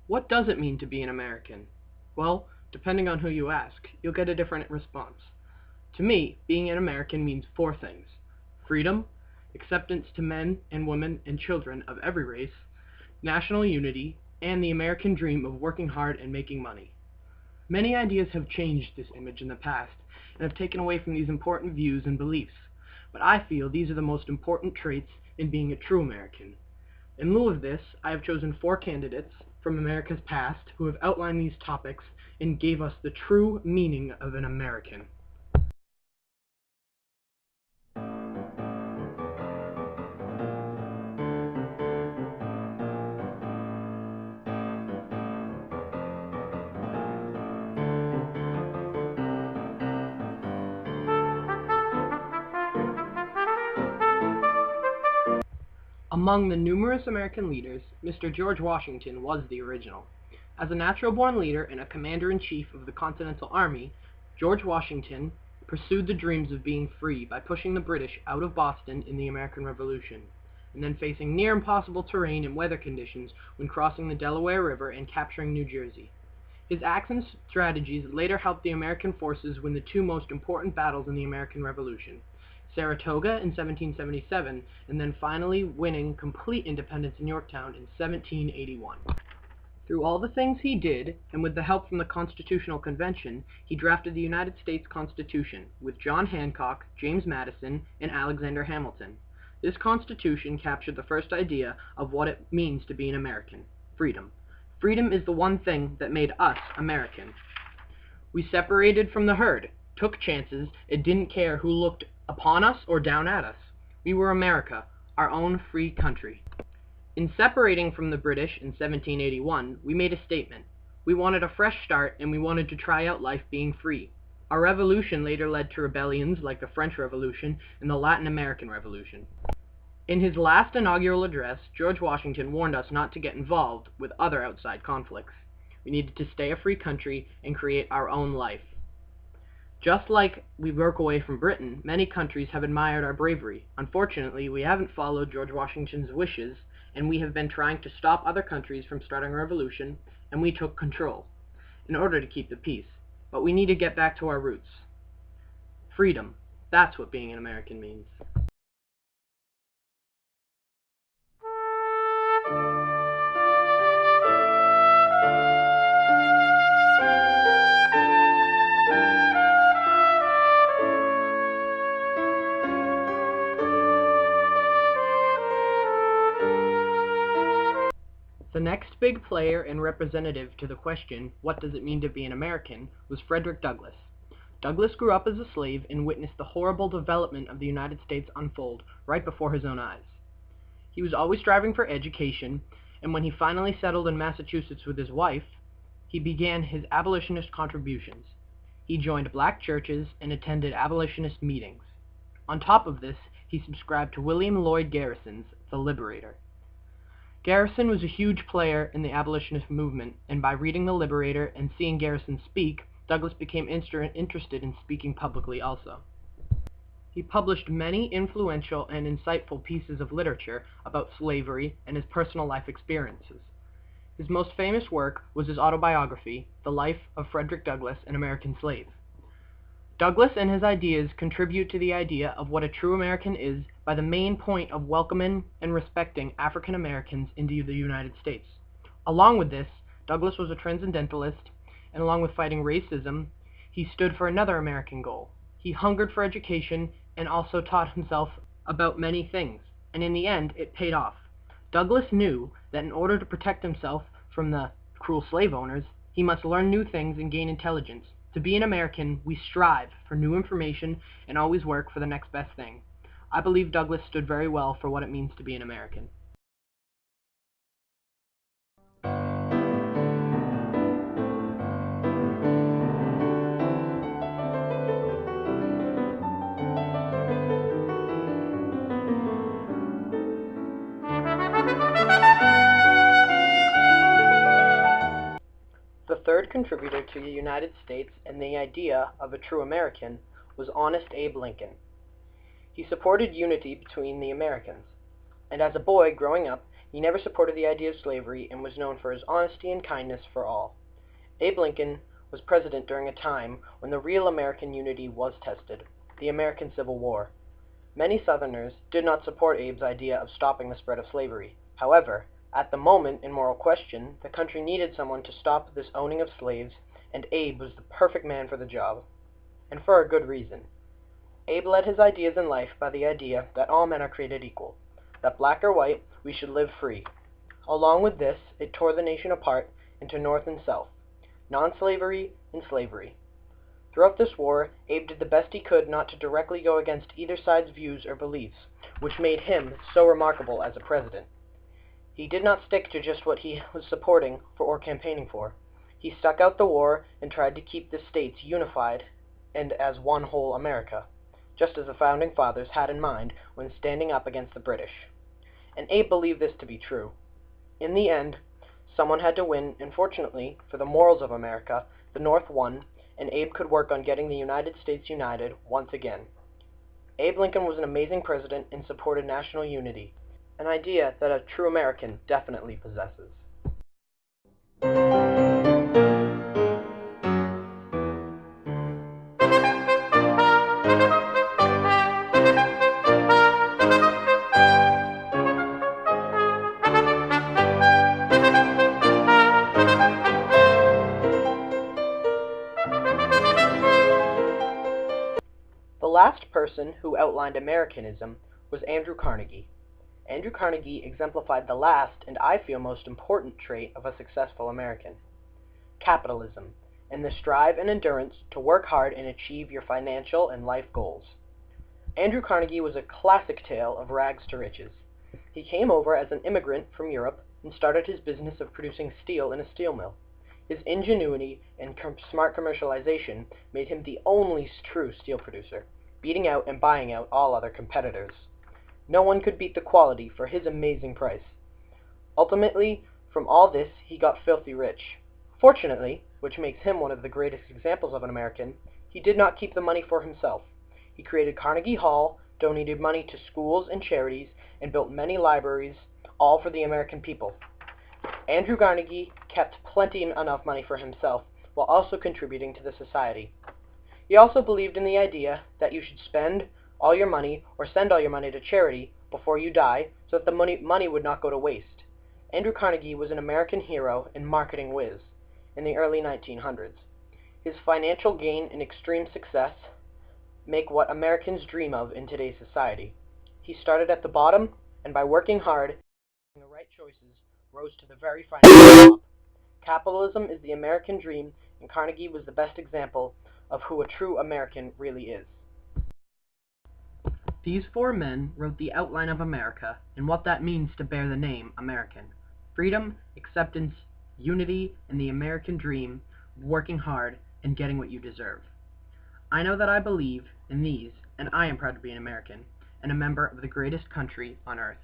What does it mean to be an American? Well, depending on who you ask, you'll get a different response. To me, being an American means four things: freedom, acceptance to men and women and children of every race, national unity, and the American dream of working hard and making money. Many ideas have changed this image in the past and have taken away from these important views and beliefs, but I feel these are the most important traits in being a true American. In lieu of this, I have chosen four candidates from America's past who have outlined these topics and gave us the true meaning of an American. Among the numerous American leaders, Mr. George Washington was the original. As a natural-born leader and a commander-in-chief of the Continental Army, George Washington pursued the dreams of being free by pushing the British out of Boston in the American Revolution, and then facing near impossible terrain and weather conditions when crossing the Delaware River and capturing New Jersey. His acts and strategies later helped the American forces win the two most important battles in the American Revolution: Saratoga in 1777, and then finally winning complete independence in Yorktown in 1781. Through all the things he did, and with the help from the Constitutional Convention, he drafted the United States Constitution, with John Hancock, James Madison, and Alexander Hamilton. This Constitution captured the first idea of what it means to be an American: freedom. Freedom is the one thing that made us American. We separated from the herd, took chances, and didn't care who looked upon us or down at us. We were America, our own free country. In separating from the British in 1781, we made a statement. We wanted a fresh start, and we wanted to try out life being free. Our revolution later led to rebellions like the French Revolution and the Latin American Revolution. In his last inaugural address, George Washington warned us not to get involved with other outside conflicts. We needed to stay a free country and create our own life. Just like we broke away from Britain, many countries have admired our bravery. Unfortunately, we haven't followed George Washington's wishes, and we have been trying to stop other countries from starting a revolution, and we took control in order to keep the peace. But we need to get back to our roots. Freedom. That's what being an American means. The next big player and representative to the question, what does it mean to be an American, was Frederick Douglass. Douglass grew up as a slave and witnessed the horrible development of the United States unfold right before his own eyes. He was always striving for education, and when he finally settled in Massachusetts with his wife, he began his abolitionist contributions. He joined black churches and attended abolitionist meetings. On top of this, he subscribed to William Lloyd Garrison's The Liberator. Garrison was a huge player in the abolitionist movement, and by reading The Liberator and seeing Garrison speak, Douglass became interested in speaking publicly also. He published many influential and insightful pieces of literature about slavery and his personal life experiences. His most famous work was his autobiography, The Life of Frederick Douglass, an American Slave. Douglass and his ideas contribute to the idea of what a true American is by the main point of welcoming and respecting African Americans into the United States. Along with this, Douglass was a transcendentalist, and along with fighting racism, he stood for another American goal. He hungered for education and also taught himself about many things, and in the end, it paid off. Douglass knew that in order to protect himself from the cruel slave owners, he must learn new things and gain intelligence. To be an American, we strive for new information and always work for the next best thing. I believe Douglass stood very well for what it means to be an American. The third contributor to the United States and the idea of a true American was Honest Abe Lincoln. He supported unity between the Americans, and as a boy growing up, He never supported the idea of slavery and was known for his honesty and kindness for all. Abe Lincoln was president during a time when the real American unity was tested, the American Civil War. Many Southerners did not support Abe's idea of stopping the spread of slavery. However, at the moment in moral question, the country needed someone to stop this owning of slaves, and Abe was the perfect man for the job. And for a good reason. Abe led his ideas in life by the idea that all men are created equal, that black or white, we should live free. Along with this, it tore the nation apart into North and South, non-slavery and slavery. Throughout this war, Abe did the best he could not to directly go against either side's views or beliefs, which made him so remarkable as a president. He did not stick to just what he was supporting or campaigning for. He stuck out the war and tried to keep the states unified and as one whole America, just as the Founding Fathers had in mind when standing up against the British. And Abe believed this to be true. In the end, someone had to win, and fortunately, for the morals of America, the North won, and Abe could work on getting the United States united once again. Abe Lincoln was an amazing president and supported national unity, an idea that a true American definitely possesses. The last person who outlined Americanism was Andrew Carnegie. Andrew Carnegie exemplified the last and I feel most important trait of a successful American: capitalism, and the strive and endurance to work hard and achieve your financial and life goals. Andrew Carnegie was a classic tale of rags to riches. He came over as an immigrant from Europe and started his business of producing steel in a steel mill. His ingenuity and smart commercialization made him the only true steel producer, beating out and buying out all other competitors. No one could beat the quality for his amazing price. Ultimately, from all this, he got filthy rich. Fortunately, which makes him one of the greatest examples of an American, he did not keep the money for himself. He created Carnegie Hall, donated money to schools and charities, and built many libraries, all for the American people. Andrew Carnegie kept plenty enough money for himself, while also contributing to the society. He also believed in the idea that you should spend all your money or send all your money to charity before you die so that the money would not go to waste. Andrew Carnegie was an American hero and marketing whiz in the early 1900s. His financial gain and extreme success make what Americans dream of in today's society. He started at the bottom, and by working hard and making the right choices, rose to the very financial top. Capitalism is the American dream, and Carnegie was the best example of who a true American really is. These four men wrote the outline of America and what that means to bear the name American: freedom, acceptance, unity, and the American dream of working hard and getting what you deserve. I know that I believe in these, and I am proud to be an American and a member of the greatest country on earth.